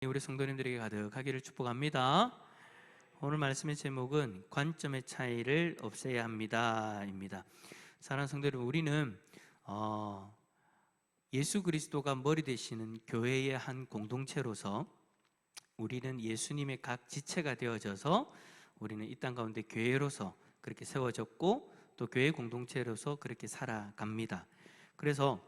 우리 성도님들에게 가득하기를 축복합니다. 오늘 말씀의 제목은 관점의 차이를 없애야 합니다 입니다. 사랑하는 성도 여러분, 우리는 예수 그리스도가 머리 되시는 교회의 한 공동체로서 우리는 예수님의 각 지체가 되어져서 우리는 이 땅 가운데 교회로서 그렇게 세워졌고 또 교회 공동체로서 그렇게 살아갑니다. 그래서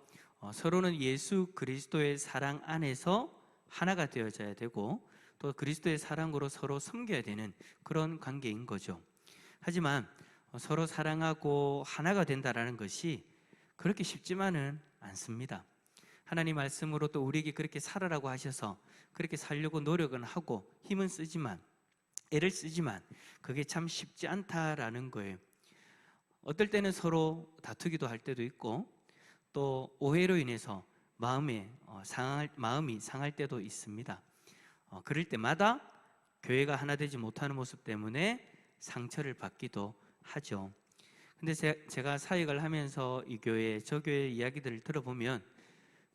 서로는 예수 그리스도의 사랑 안에서 하나가 되어져야 되고 또 그리스도의 사랑으로 서로 섬겨야 되는 그런 관계인 거죠. 하지만 서로 사랑하고 하나가 된다는 것이 그렇게 쉽지만은 않습니다. 하나님 말씀으로 또 우리에게 그렇게 살아라고 하셔서 그렇게 살려고 노력은 하고 힘은 쓰지만, 애를 쓰지만 그게 참 쉽지 않다라는 거예요. 어떨 때는 서로 다투기도 할 때도 있고 또 오해로 인해서 마음이 상할 때도 있습니다. 그럴 때마다 교회가 하나 되지 못하는 모습 때문에 상처를 받기도 하죠. 근데 제가 사역을 하면서 이 교회, 저 교회 이야기들을 들어보면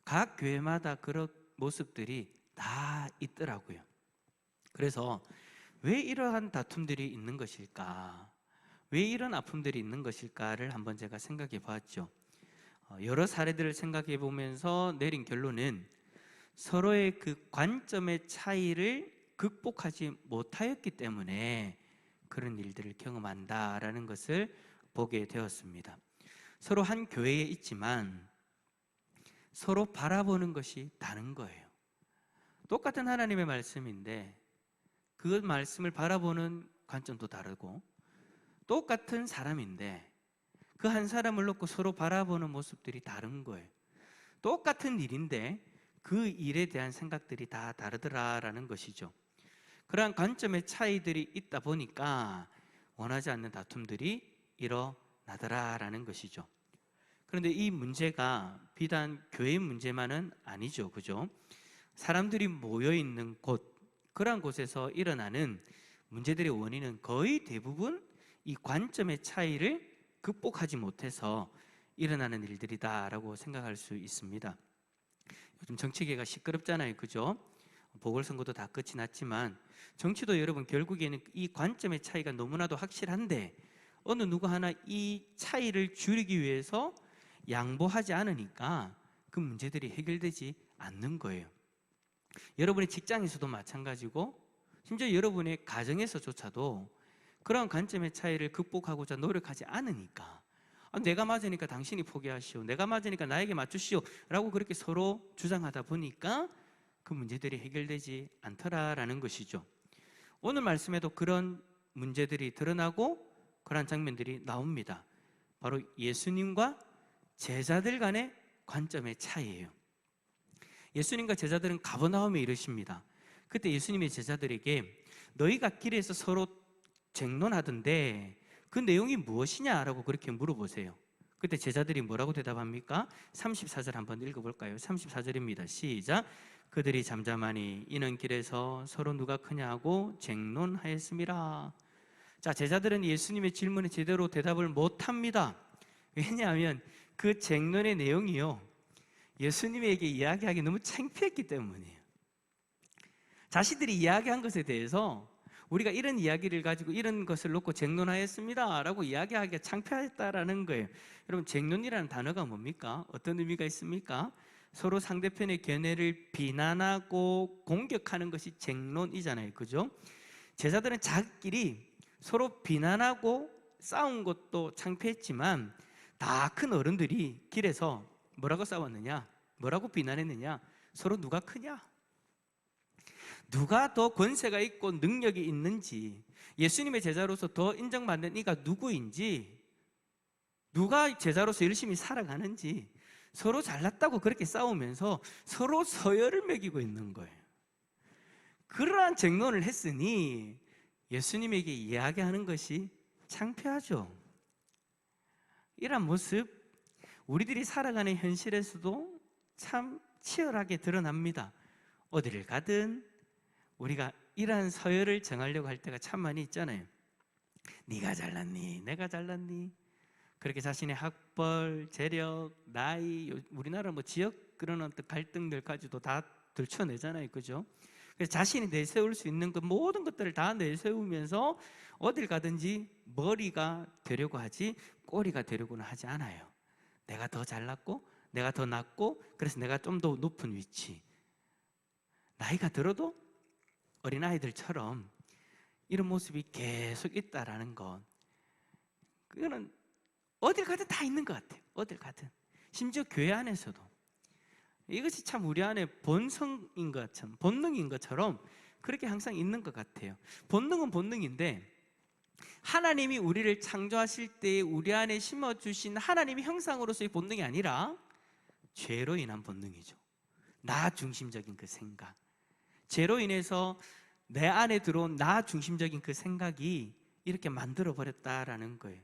각 교회마다 그런 모습들이 다 있더라고요. 그래서 왜 이러한 다툼들이 있는 것일까? 왜 이런 아픔들이 있는 것일까를 한번 제가 생각해 보았죠. 여러 사례들을 생각해 보면서 내린 결론은 서로의 그 관점의 차이를 극복하지 못하였기 때문에 그런 일들을 경험한다라는 것을 보게 되었습니다. 서로 한 교회에 있지만 서로 바라보는 것이 다른 거예요. 똑같은 하나님의 말씀인데 그 말씀을 바라보는 관점도 다르고, 똑같은 사람인데 그 한 사람을 놓고 서로 바라보는 모습들이 다른 거예요. 똑같은 일인데 그 일에 대한 생각들이 다 다르더라라는 것이죠. 그러한 관점의 차이들이 있다 보니까 원하지 않는 다툼들이 일어나더라라는 것이죠. 그런데 이 문제가 비단 교회 문제만은 아니죠, 그죠? 사람들이 모여 있는 곳, 그러한 곳에서 일어나는 문제들의 원인은 거의 대부분 이 관점의 차이를 극복하지 못해서 일어나는 일들이다라고 생각할 수 있습니다. 요즘 정치계가 시끄럽잖아요, 그죠? 보궐선거도 다 끝이 났지만 정치도 여러분 결국에는 이 관점의 차이가 너무나도 확실한데 어느 누구 하나 이 차이를 줄이기 위해서 양보하지 않으니까 그 문제들이 해결되지 않는 거예요. 여러분의 직장에서도 마찬가지고 심지어 여러분의 가정에서조차도 그런 관점의 차이를 극복하고자 노력하지 않으니까 내가 맞으니까 당신이 포기하시오, 내가 맞으니까 나에게 맞추시오 라고 그렇게 서로 주장하다 보니까 그 문제들이 해결되지 않더라라는 것이죠. 오늘 말씀에도 그런 문제들이 드러나고 그런 장면들이 나옵니다. 바로 예수님과 제자들 간의 관점의 차이예요. 예수님과 제자들은 가버나움에 이르십니다. 그때 예수님의 제자들에게 너희가 길에서 서로 쟁론하던데 그 내용이 무엇이냐라고 그렇게 물어보세요. 그때 제자들이 뭐라고 대답합니까? 34절 한번 읽어볼까요? 34절입니다. 시작. 그들이 잠잠하니 이는 길에서 서로 누가 크냐고 쟁론하였습니다. 자, 제자들은 예수님의 질문에 제대로 대답을 못합니다. 왜냐하면 그 쟁론의 내용이요, 예수님에게 이야기하기 너무 창피했기 때문이에요. 자신들이 이야기한 것에 대해서 우리가 이런 이야기를 가지고 이런 것을 놓고 쟁론하였습니다 라고 이야기하기가 창피했다라는 거예요. 여러분, 쟁론이라는 단어가 뭡니까? 어떤 의미가 있습니까? 서로 상대편의 견해를 비난하고 공격하는 것이 쟁론이잖아요, 그죠? 제자들은 자기끼리 서로 비난하고 싸운 것도 창피했지만 다 큰 어른들이 길에서 뭐라고 싸웠느냐? 뭐라고 비난했느냐? 서로 누가 크냐? 누가 더 권세가 있고 능력이 있는지, 예수님의 제자로서 더 인정받는 이가 누구인지, 누가 제자로서 열심히 살아가는지 서로 잘났다고 그렇게 싸우면서 서로 서열을 매기고 있는 거예요. 그러한 쟁론을 했으니 예수님에게 이야기하는 것이 창피하죠. 이런 모습 우리들이 살아가는 현실에서도 참 치열하게 드러납니다. 어디를 가든 우리가 이러한 서열을 정하려고 할 때가 참 많이 있잖아요. 네가 잘났니? 내가 잘났니? 그렇게 자신의 학벌, 재력, 나이, 우리나라 지역 그런 어떤 갈등들까지도 다 들춰내잖아요, 그죠? 그래서 자신이 내세울 수 있는 그 모든 것들을 다 내세우면서 어딜 가든지 머리가 되려고 하지 꼬리가 되려고는 하지 않아요. 내가 더 잘났고 내가 더 낫고 그래서 내가 좀 더 높은 위치. 나이가 들어도 어린아이들처럼 이런 모습이 계속 있다라는 것, 그거는 어딜 가든 다 있는 것 같아요. 어딜 가든. 심지어 교회 안에서도 이것이 참 우리 안에 본성인 것처럼, 본능인 것처럼 그렇게 항상 있는 것 같아요. 본능은 본능인데 하나님이 우리를 창조하실 때 우리 안에 심어주신 하나님의 형상으로서의 본능이 아니라 죄로 인한 본능이죠. 나 중심적인 그 생각, 죄로 인해서 내 안에 들어온 나 중심적인 그 생각이 이렇게 만들어버렸다라는 거예요.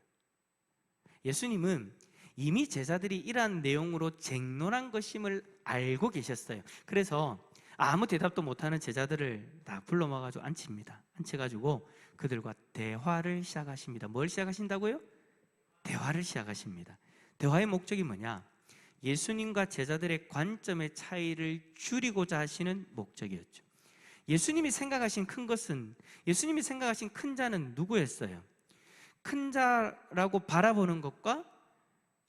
예수님은 이미 제자들이 이러한 내용으로 쟁론한 것임을 알고 계셨어요. 그래서 아무 대답도 못하는 제자들을 다 불러 모아가지고 앉힙니다. 앉혀가지고 그들과 대화를 시작하십니다. 뭘 시작하신다고요? 대화를 시작하십니다. 대화의 목적이 뭐냐? 예수님과 제자들의 관점의 차이를 줄이고자 하시는 목적이었죠. 예수님이 생각하신 큰 것은, 예수님이 생각하신 큰 자는 누구였어요? 큰 자라고 바라보는 것과,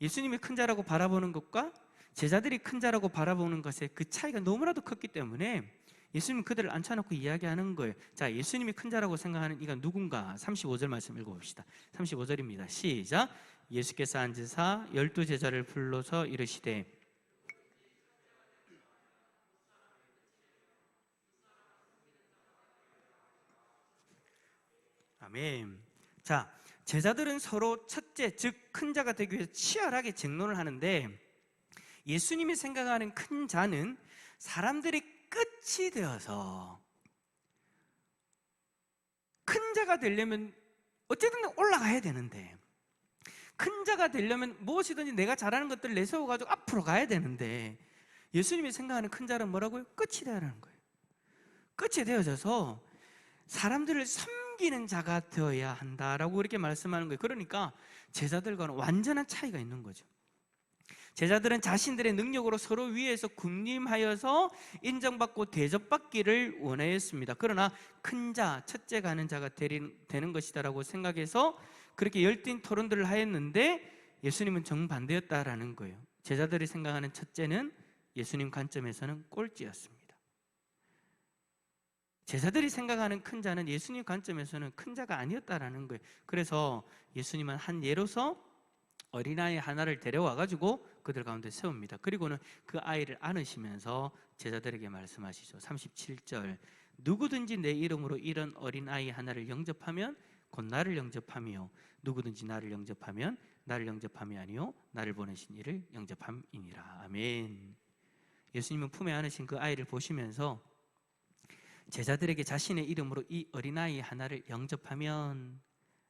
예수님이 큰 자라고 바라보는 것과 제자들이 큰 자라고 바라보는 것의 그 차이가 너무나도 컸기 때문에 예수님은 그들을 앉혀놓고 이야기하는 거예요. 자, 예수님이 큰 자라고 생각하는 이가 누군가? 35절 말씀 읽어봅시다. 35절입니다. 시작. 예수께서 앉으사 12제자를 불러서 이르시되, 아멘. 자, 제자들은 서로 첫째, 즉 큰 자가 되기 위해서 치열하게 쟁론을 하는데, 예수님이 생각하는 큰 자는 사람들이 끝이 되어서, 큰 자가 되려면 어쨌든 올라가야 되는데, 큰 자가 되려면 무엇이든지 내가 잘하는 것들을 내세워가지고 앞으로 가야 되는데, 예수님이 생각하는 큰 자는 뭐라고요? 끝이 되어라는 거예요. 끝이 되어져서 사람들을 섬기는 자가 되어야 한다라고 이렇게 말씀하는 거예요. 그러니까 제자들과는 완전한 차이가 있는 거죠. 제자들은 자신들의 능력으로 서로 위에서 군림하여서 인정받고 대접받기를 원하였습니다. 그러나 큰 자, 첫째가 하는 자가 되는 것이다라고 생각해서 그렇게 열띤 토론들을 하였는데, 예수님은 정반대였다라는 거예요. 제자들이 생각하는 첫째는 예수님 관점에서는 꼴찌였습니다. 제자들이 생각하는 큰 자는 예수님 관점에서는 큰 자가 아니었다라는 거예요. 그래서 예수님은 한 예로서 어린아이 하나를 데려와가지고 그들 가운데 세웁니다. 그리고는 그 아이를 안으시면서 제자들에게 말씀하시죠. 37절, 누구든지 내 이름으로 이런 어린아이 하나를 영접하면 곧 나를 영접하며, 누구든지 나를 영접하면 나를 영접함이 아니요 나를 보내신 이를 영접함이니라. 아멘. 예수님은 품에 안으신 그 아이를 보시면서 제자들에게 자신의 이름으로 이 어린아이 하나를 영접하면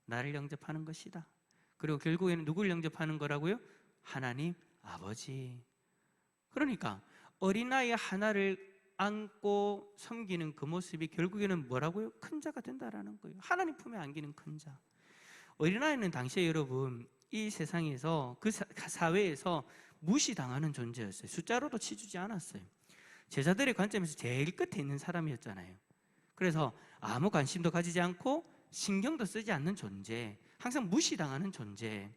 나를 영접하는 것이다. 그리고 결국에는 누구를 영접하는 거라고요? 하나님 아버지. 그러니까 어린아이 하나를 안고 섬기는 그 모습이 결국에는 뭐라고요? 큰 자가 된다라는 거예요. 하나님 품에 안기는 큰 자. 어린아이는 당시에 여러분 이 세상에서, 그 사회에서 무시당하는 존재였어요. 숫자로도 치주지 않았어요. 제자들의 관점에서 제일 끝에 있는 사람이었잖아요. 그래서 아무 관심도 가지지 않고 신경도 쓰지 않는 존재, 항상 무시당하는 존재.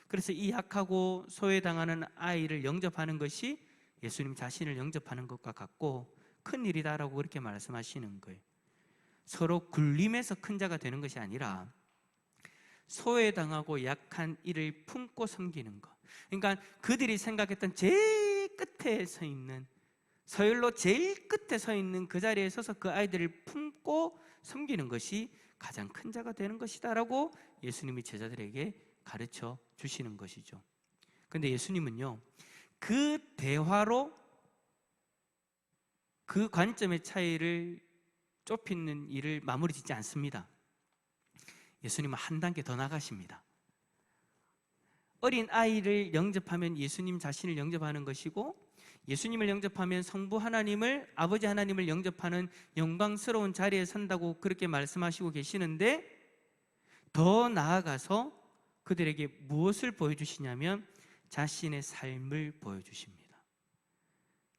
그래서 이 약하고 소외당하는 아이를 영접하는 것이 예수님 자신을 영접하는 것과 같고 큰 일이다라고 그렇게 말씀하시는 거예요. 서로 굴림에서 큰 자가 되는 것이 아니라 소외당하고 약한 이를 품고 섬기는 것. 그러니까 그들이 생각했던 제일 끝에 서 있는, 서열로 제일 끝에 서 있는 그 자리에 서서 그 아이들을 품고 섬기는 것이 가장 큰 자가 되는 것이다 라고 예수님이 제자들에게 가르쳐 주시는 것이죠. 그런데 예수님은요, 그 대화로 그 관점의 차이를 좁히는 일을 마무리 짓지 않습니다. 예수님은 한 단계 더 나가십니다. 어린 아이를 영접하면 예수님 자신을 영접하는 것이고, 예수님을 영접하면 성부 하나님을, 아버지 하나님을 영접하는 영광스러운 자리에 선다고 그렇게 말씀하시고 계시는데, 더 나아가서 그들에게 무엇을 보여주시냐면 자신의 삶을 보여주십니다.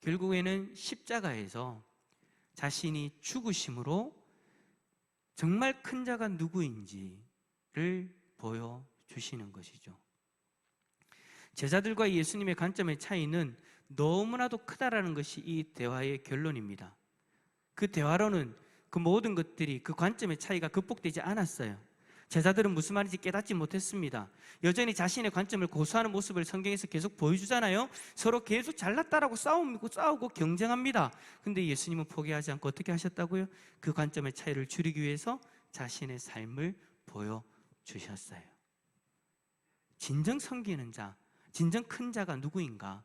결국에는 십자가에서 자신이 죽으심으로 정말 큰 자가 누구인지를 보여주시는 것이죠. 제자들과 예수님의 관점의 차이는 너무나도 크다라는 것이 이 대화의 결론입니다. 그 대화로는 그 모든 것들이, 그 관점의 차이가 극복되지 않았어요. 제자들은 무슨 말인지 깨닫지 못했습니다. 여전히 자신의 관점을 고수하는 모습을 성경에서 계속 보여주잖아요. 서로 계속 잘났다라고 싸우고 경쟁합니다. 근데 예수님은 포기하지 않고 어떻게 하셨다고요? 그 관점의 차이를 줄이기 위해서 자신의 삶을 보여주셨어요. 진정 섬기는 자, 진정 큰 자가 누구인가?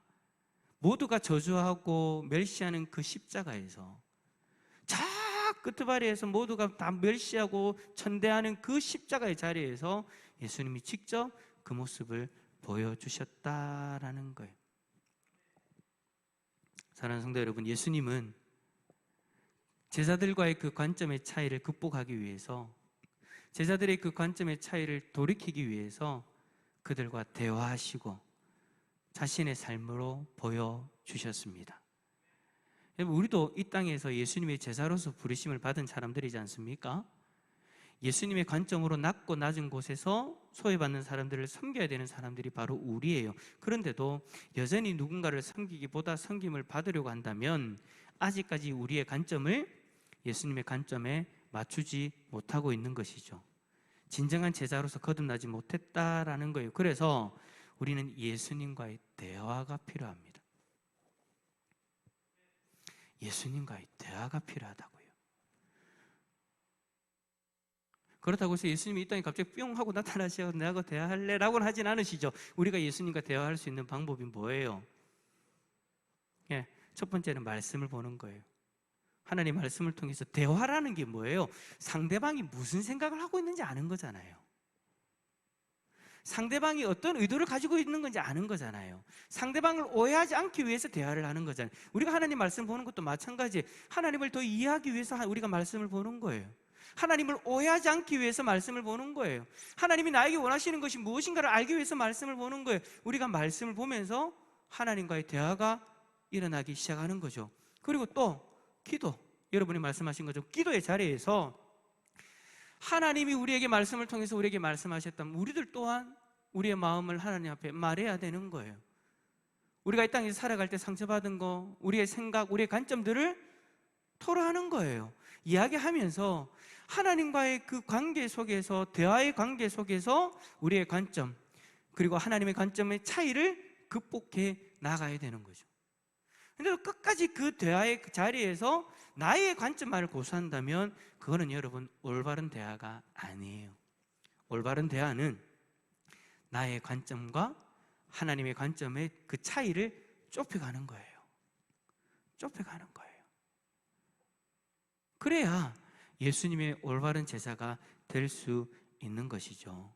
모두가 저주하고 멸시하는 그 십자가에서, 저 끝바리에서 모두가 다 멸시하고 천대하는 그 십자가의 자리에서 예수님이 직접 그 모습을 보여주셨다라는 거예요. 사랑하는 성도 여러분, 예수님은 제자들과의 그 관점의 차이를 극복하기 위해서, 제자들의 그 관점의 차이를 돌이키기 위해서 그들과 대화하시고 자신의 삶으로 보여주셨습니다. 여러분, 우리도 이 땅에서 예수님의 제자로서 부르심을 받은 사람들이지 않습니까? 예수님의 관점으로 낮고 낮은 곳에서 소외받는 사람들을 섬겨야 되는 사람들이 바로 우리예요. 그런데도 여전히 누군가를 섬기기보다 섬김을 받으려고 한다면 아직까지 우리의 관점을 예수님의 관점에 맞추지 못하고 있는 것이죠. 진정한 제자로서 거듭나지 못했다라는 거예요. 그래서 우리는 예수님과의 대화가 필요합니다. 예수님과의 대화가 필요하다고요. 그렇다고 해서 예수님이 이 땅에 갑자기 뿅 하고 나타나셔서 내가 대화할래? 라고는 하진 않으시죠. 우리가 예수님과 대화할 수 있는 방법이 뭐예요? 첫 번째는 말씀을 보는 거예요. 하나님 말씀을 통해서 대화라는 게 뭐예요? 상대방이 무슨 생각을 하고 있는지 아는 거잖아요. 상대방이 어떤 의도를 가지고 있는 건지 아는 거잖아요. 상대방을 오해하지 않기 위해서 대화를 하는 거잖아요. 우리가 하나님 말씀 보는 것도 마찬가지예요. 하나님을 더 이해하기 위해서 우리가 말씀을 보는 거예요. 하나님을 오해하지 않기 위해서 말씀을 보는 거예요. 하나님이 나에게 원하시는 것이 무엇인가를 알기 위해서 말씀을 보는 거예요. 우리가 말씀을 보면서 하나님과의 대화가 일어나기 시작하는 거죠. 그리고 또 기도, 여러분이 말씀하신 거죠. 기도의 자리에서 하나님이 우리에게 말씀을 통해서 우리에게 말씀하셨다면 우리들 또한 우리의 마음을 하나님 앞에 말해야 되는 거예요. 우리가 이 땅에서 살아갈 때 상처받은 거, 우리의 생각, 우리의 관점들을 토로하는 거예요. 이야기하면서 하나님과의 그 관계 속에서, 대화의 관계 속에서 우리의 관점, 그리고 하나님의 관점의 차이를 극복해 나가야 되는 거죠. 근데 끝까지 그 대화의 자리에서 나의 관점만을 고수한다면 그거는 여러분 올바른 대화가 아니에요. 올바른 대화는 나의 관점과 하나님의 관점의 그 차이를 좁혀가는 거예요. 좁혀가는 거예요. 그래야 예수님의 올바른 제자가 될 수 있는 것이죠.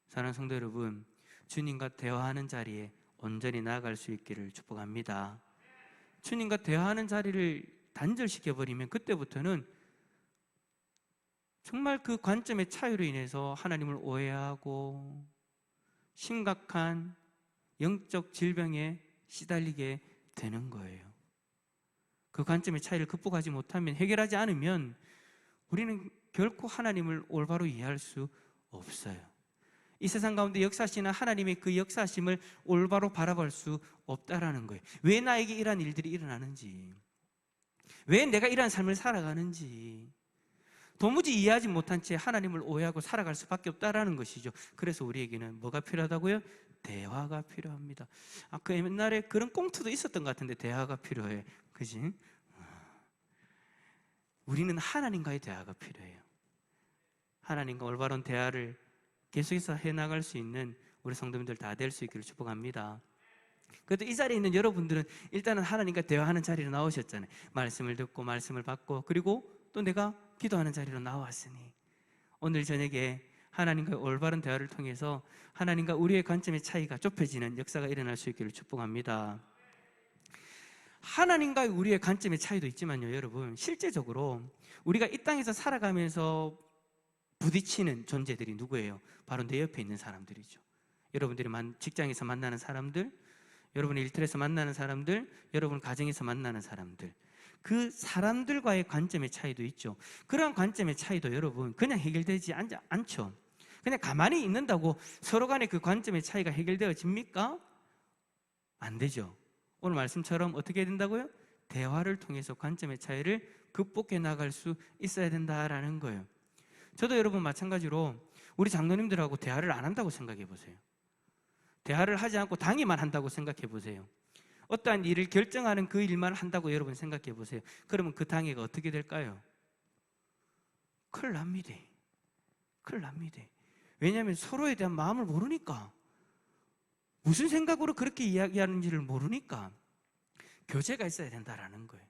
사랑하는 성도 여러분, 주님과 대화하는 자리에 온전히 나아갈 수 있기를 축복합니다. 주님과 대화하는 자리를 단절시켜버리면 그때부터는 정말 그 관점의 차이로 인해서 하나님을 오해하고 심각한 영적 질병에 시달리게 되는 거예요. 그 관점의 차이를 극복하지 못하면, 해결하지 않으면 우리는 결코 하나님을 올바로 이해할 수 없어요. 이 세상 가운데 역사하시는 하나님의 그 역사하심을 올바로 바라볼 수 없다라는 거예요. 왜 나에게 이러한 일들이 일어나는지, 왜 내가 이러한 삶을 살아가는지 도무지 이해하지 못한 채 하나님을 오해하고 살아갈 수밖에 없다라는 것이죠. 그래서 우리에게는 뭐가 필요하다고요? 대화가 필요합니다. 그 옛날에 그런 꽁트도 있었던 것 같은데, 대화가 필요해. 그지? 우리는 하나님과의 대화가 필요해요. 하나님과 올바른 대화를 계속해서 해나갈 수 있는 우리 성도님들 다 될 수 있기를 축복합니다. 그래도 이 자리에 있는 여러분들은 일단은 하나님과 대화하는 자리로 나오셨잖아요. 말씀을 듣고 말씀을 받고, 그리고 또 내가 기도하는 자리로 나왔으니 오늘 저녁에 하나님과의 올바른 대화를 통해서 하나님과 우리의 관점의 차이가 좁혀지는 역사가 일어날 수 있기를 축복합니다. 하나님과 우리의 관점의 차이도 있지만요, 여러분, 실제적으로 우리가 이 땅에서 살아가면서 부딪히는 존재들이 누구예요? 바로 내 옆에 있는 사람들이죠. 여러분들이 직장에서 만나는 사람들, 여러분의 일터에서 만나는 사람들, 여러분 가정에서 만나는 사람들, 그 사람들과의 관점의 차이도 있죠. 그러한 관점의 차이도 여러분 그냥 해결되지 않죠. 그냥 가만히 있는다고 서로 간의 그 관점의 차이가 해결되어집니까? 안 되죠. 오늘 말씀처럼 어떻게 된다고요? 대화를 통해서 관점의 차이를 극복해 나갈 수 있어야 된다라는 거예요. 저도 여러분 마찬가지로 우리 장로님들하고 대화를 안 한다고 생각해 보세요. 대화를 하지 않고 당의만 한다고 생각해 보세요. 어떠한 일을 결정하는 그 일만 한다고 여러분 생각해 보세요. 그러면 그 당회가 어떻게 될까요? 큰일 납니다. 큰일 납니다. 왜냐하면 서로에 대한 마음을 모르니까, 무슨 생각으로 그렇게 이야기하는지를 모르니까 교제가 있어야 된다라는 거예요.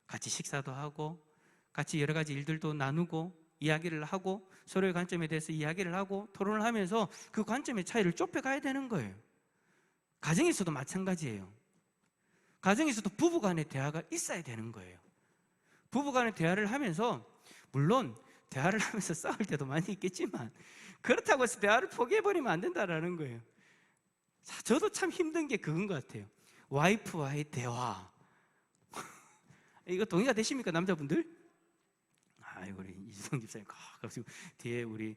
같이 식사도 하고 같이 여러 가지 일들도 나누고 이야기를 하고 서로의 관점에 대해서 이야기를 하고 토론을 하면서 그 관점의 차이를 좁혀가야 되는 거예요. 가정에서도 마찬가지예요. 가정에서도 부부간의 대화가 있어야 되는 거예요. 부부간의 대화를 하면서, 물론 대화를 하면서 싸울 때도 많이 있겠지만 그렇다고 해서 대화를 포기해버리면 안 된다는 거예요. 저도 참 힘든 게 그건 것 같아요. 와이프와의 대화. 이거 동의가 되십니까, 남자분들? 아이고, 우리 이주성 집사님, 가지고 뒤에 우리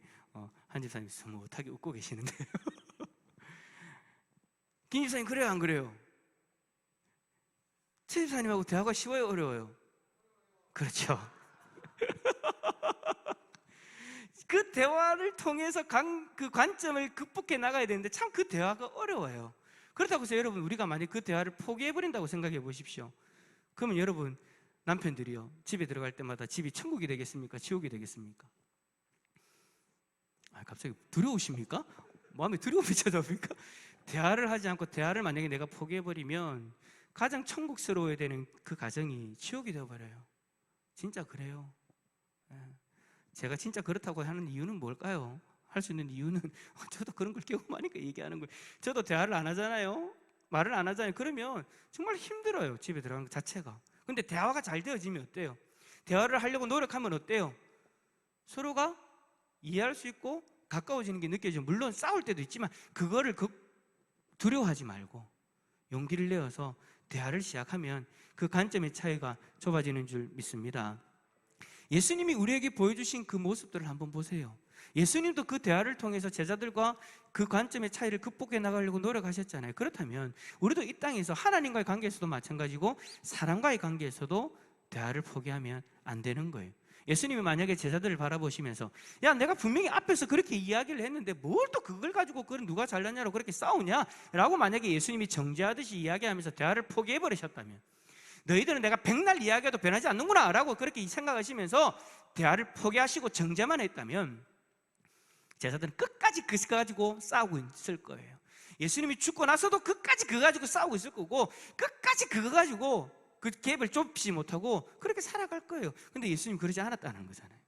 한 집사님 스무하게 웃고 계시는데요. 김 집사님, 그래요, 안 그래요? 최 집사님하고 대화가 쉬워요, 어려워요? 그렇죠. 그 대화를 통해서 그 관점을 극복해 나가야 되는데 참 그 대화가 어려워요. 그렇다고 해서 여러분, 우리가 만약 그 대화를 포기해버린다고 생각해 보십시오. 그러면 여러분, 남편들이요, 집에 들어갈 때마다 집이 천국이 되겠습니까? 지옥이 되겠습니까? 갑자기 두려우십니까? 마음에 두려움이 찾아옵니까? 대화를 하지 않고 대화를 만약에 내가 포기해버리면 가장 천국스러워야 되는 그 가정이 지옥이 되어버려요. 진짜 그래요. 제가 진짜 그렇다고 하는 이유는 뭘까요? 할 수 있는 이유는 저도 그런 걸 경험하니까 얘기하는 거예요. 저도 대화를 안 하잖아요. 말을 안 하잖아요. 그러면 정말 힘들어요, 집에 들어가는 것 자체가. 근데 대화가 잘 되어지면 어때요? 대화를 하려고 노력하면 어때요? 서로가 이해할 수 있고 가까워지는 게 느껴져요. 물론 싸울 때도 있지만 그거를 두려워하지 말고 용기를 내어서 대화를 시작하면 그 관점의 차이가 좁아지는 줄 믿습니다. 예수님이 우리에게 보여주신 그 모습들을 한번 보세요. 예수님도 그 대화를 통해서 제자들과 그 관점의 차이를 극복해 나가려고 노력하셨잖아요. 그렇다면 우리도 이 땅에서 하나님과의 관계에서도 마찬가지고 사람과의 관계에서도 대화를 포기하면 안 되는 거예요. 예수님이 만약에 제자들을 바라보시면서, 야, 내가 분명히 앞에서 그렇게 이야기를 했는데 뭘 또 그걸 가지고 그런 누가 잘났냐고 그렇게 싸우냐? 라고 만약에 예수님이 정죄하듯이 이야기하면서 대화를 포기해버리셨다면, 너희들은 내가 백날 이야기해도 변하지 않는구나 라고 그렇게 생각하시면서 대화를 포기하시고 정죄만 했다면 제자들은 끝까지 그거 가지고 싸우고 있을 거예요. 예수님이 죽고 나서도 끝까지 그거 가지고 싸우고 있을 거고, 끝까지 그거 가지고 그 갭을 좁히지 못하고 그렇게 살아갈 거예요. 근데 예수님 그러지 않았다는 거잖아요.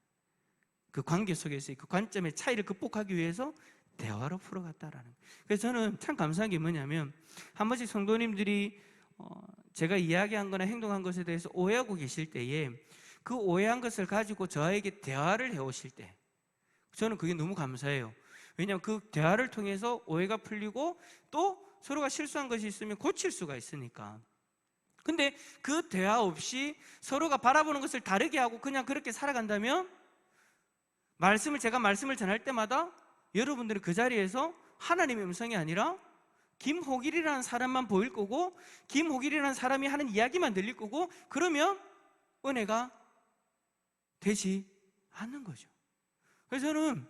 그 관계 속에서의 그 관점의 차이를 극복하기 위해서 대화로 풀어갔다라는 거예요. 그래서 저는 참 감사한 게 뭐냐면, 한 번씩 성도님들이 제가 이야기한 거나 행동한 것에 대해서 오해하고 계실 때에 그 오해한 것을 가지고 저에게 대화를 해오실 때 저는 그게 너무 감사해요. 왜냐하면 그 대화를 통해서 오해가 풀리고 또 서로가 실수한 것이 있으면 고칠 수가 있으니까. 근데 그 대화 없이 서로가 바라보는 것을 다르게 하고 그냥 그렇게 살아간다면 제가 말씀을 전할 때마다 여러분들은 그 자리에서 하나님의 음성이 아니라 김호길이라는 사람만 보일 거고 김호길이라는 사람이 하는 이야기만 들릴 거고, 그러면 은혜가 되지 않는 거죠. 그래서 저는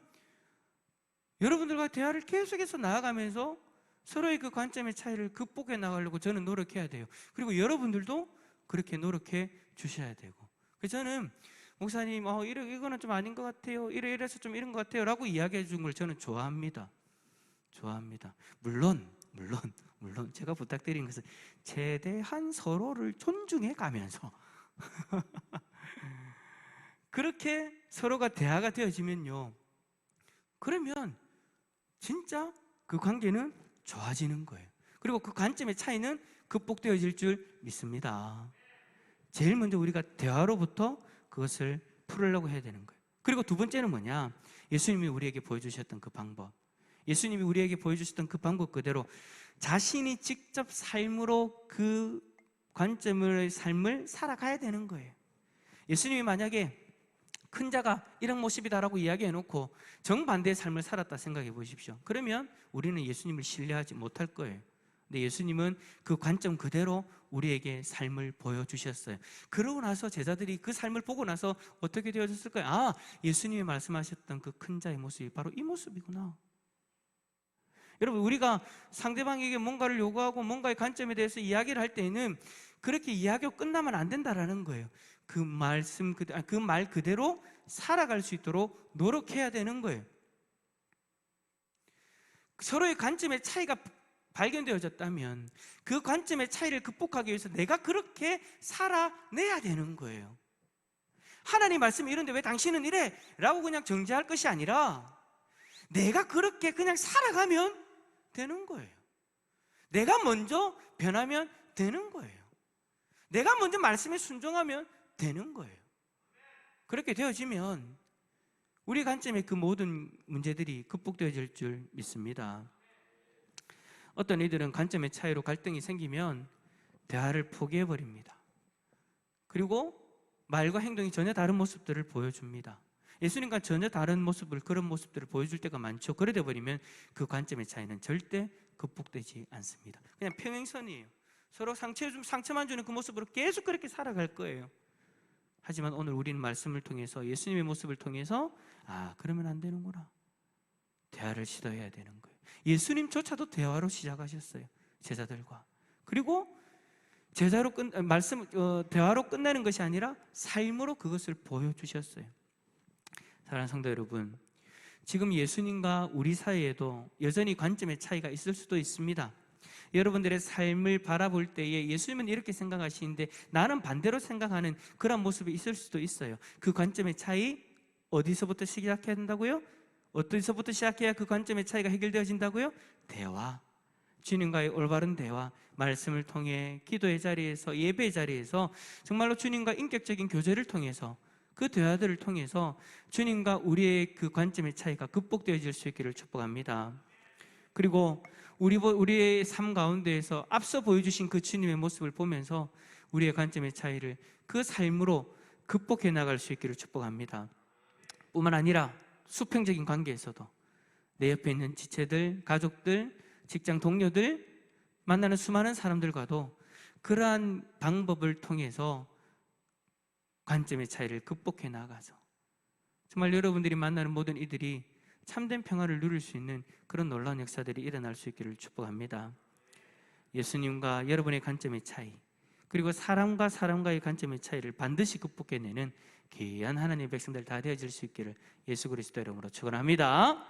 여러분들과 대화를 계속해서 나아가면서 서로의 그 관점의 차이를 극복해 나가려고 저는 노력해야 돼요. 그리고 여러분들도 그렇게 노력해 주셔야 되고. 그래서 저는 목사님 이거는 좀 아닌 것 같아요, 이래서 좀 이런 것 같아요 라고 이야기해 준 걸 저는 좋아합니다. 물론 제가 부탁드리는 것은 최대한 서로를 존중해 가면서 그렇게 서로가 대화가 되어지면요, 그러면 진짜 그 관계는 좋아지는 거예요. 그리고 그 관점의 차이는 극복되어질 줄 믿습니다. 제일 먼저 우리가 대화로부터 그것을 풀으려고 해야 되는 거예요. 그리고 두 번째는 뭐냐? 예수님이 우리에게 보여주셨던 그 방법, 예수님이 우리에게 보여주셨던 그 방법 그대로 자신이 직접 삶으로 그 관점의 삶을 살아가야 되는 거예요. 예수님이 만약에 큰 자가 이런 모습이다라고 이야기해놓고 정반대의 삶을 살았다 생각해 보십시오. 그러면 우리는 예수님을 신뢰하지 못할 거예요. 근데 예수님은 그 관점 그대로 우리에게 삶을 보여주셨어요. 그러고 나서 제자들이 그 삶을 보고 나서 어떻게 되어졌을까요? 아, 예수님이 말씀하셨던 그 큰 자의 모습이 바로 이 모습이구나. 여러분, 우리가 상대방에게 뭔가를 요구하고 뭔가의 관점에 대해서 이야기를 할 때에는 그렇게 이야기가 끝나면 안 된다라는 거예요. 그 말 그대로 살아갈 수 있도록 노력해야 되는 거예요. 서로의 관점의 차이가 발견되어졌다면 그 관점의 차이를 극복하기 위해서 내가 그렇게 살아내야 되는 거예요. 하나님 말씀이 이런데 왜 당신은 이래? 라고 그냥 정죄할 것이 아니라 내가 그렇게 그냥 살아가면 되는 거예요. 내가 먼저 변하면 되는 거예요. 내가 먼저 말씀에 순종하면 되는 거예요. 그렇게 되어지면 우리 관점의 그 모든 문제들이 극복되어질 줄 믿습니다. 어떤 이들은 관점의 차이로 갈등이 생기면 대화를 포기해버립니다. 그리고 말과 행동이 전혀 다른 모습들을 보여줍니다. 예수님과 전혀 다른 모습을, 그런 모습들을 보여줄 때가 많죠. 그래 되어버리면 그 관점의 차이는 절대 극복되지 않습니다. 그냥 평행선이에요. 서로 상처만 주는 그 모습으로 계속 그렇게 살아갈 거예요. 하지만 오늘 우리는 말씀을 통해서, 예수님의 모습을 통해서 그러면 안 되는구나, 대화를 시도해야 되는 거예요. 예수님조차도 대화로 시작하셨어요, 제자들과. 그리고 대화로 끝내는 것이 아니라 삶으로 그것을 보여주셨어요. 사랑하는 성도 여러분, 지금 예수님과 우리 사이에도 여전히 관점의 차이가 있을 수도 있습니다. 여러분들의 삶을 바라볼 때에 예수님은 이렇게 생각하시는데 나는 반대로 생각하는 그런 모습이 있을 수도 있어요. 그 관점의 차이 어디서부터 시작해야 된다고요? 어디서부터 시작해야 그 관점의 차이가 해결되어진다고요? 대화, 주님과의 올바른 대화, 말씀을 통해 기도의 자리에서, 예배의 자리에서 정말로 주님과 인격적인 교제를 통해서, 그 대화들을 통해서 주님과 우리의 그 관점의 차이가 극복되어질 수 있기를 축복합니다. 그리고 우리의 삶 가운데에서 앞서 보여주신 그 주님의 모습을 보면서 우리의 관점의 차이를 그 삶으로 극복해 나갈 수 있기를 축복합니다. 뿐만 아니라 수평적인 관계에서도 내 옆에 있는 지체들, 가족들, 직장 동료들, 만나는 수많은 사람들과도 그러한 방법을 통해서 관점의 차이를 극복해 나가서 정말 여러분들이 만나는 모든 이들이 참된 평화를 누릴 수 있는 그런 놀라운 역사들이 일어날 수 있기를 축복합니다. 예수님과 여러분의 관점의 차이, 그리고 사람과 사람과의 관점의 차이를 반드시 극복해내는 귀한 하나님의 백성들 다 되어질 수 있기를 예수 그리스도 이름으로 축원합니다.